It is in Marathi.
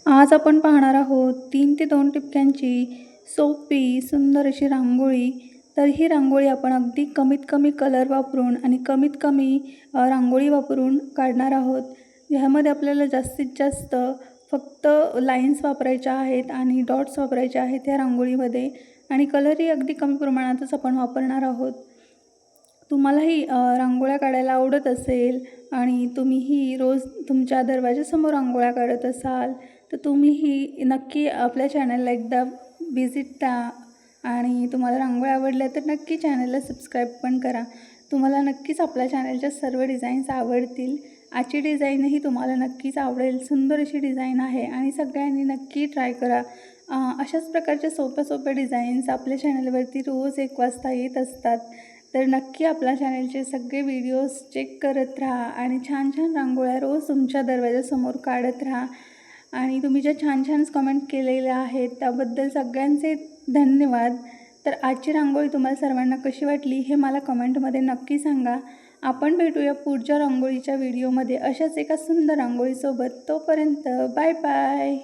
आज आपण पाहणार आहोत 3 ते 2 टिपक्यांची सोपी, सुंदर अशी रांगोळी. तर ही रांगोळी आपण अगदी कमीत कमी कलर वापरून आणि कमीत कमी रांगोळी वापरून काढणार आहोत. ह्यामध्ये आपल्याला जास्तीत जास्त फक्त लाईन्स वापरायच्या आहेत आणि डॉट्स वापरायचे आहेत या रांगोळीमध्ये आणि कलरही अगदी कमी प्रमाणातच आपण वापरणार आहोत. तुम्हालाही रांगोळ्या काढायला आवडत असेल आणि तुम्हीही रोज तुमच्या दरवाजासमोर रांगोळ्या काढत असाल, तर तुम्हीही नक्की आपल्या चॅनलला एकदा व्हिजिट द्या आणि तुम्हाला रांगोळ्या आवडल्या तर नक्की चॅनलला सबस्क्राईब पण करा. तुम्हाला नक्कीच आपल्या चॅनलच्या सर्व डिझाईन्स आवडतील. आजची डिझाईनही तुम्हाला नक्कीच आवडेल. सुंदर अशी डिझाईन आहे आणि सगळ्यांनी नक्की ट्राय करा. अशाच प्रकारच्या सोप्या सोप्या डिझाईन्स आपल्या चॅनलवरती रोज 1 वाजता येत असतात. तर नक्की आपल्या चॅनलचे सगळे व्हिडिओज चेक करत राहा आणि छान छान रांगोळ्या रोज तुमच्या दरवाजासमोर काढत राहा. आणि तुम्ही ज्या छान छान कमेंट केलेल्या आहेत त्याबद्दल सगळ्यांचे धन्यवाद. तर आजची रांगोळी तुम्हाला सर्वांना कशी वाटली हे मला कमेंटमध्ये नक्की सांगा. आपण भेटूया पुढच्या रांगोळीच्या व्हिडिओमध्ये अशाच एका सुंदर रांगोळीसोबत. तोपर्यंत बाय बाय.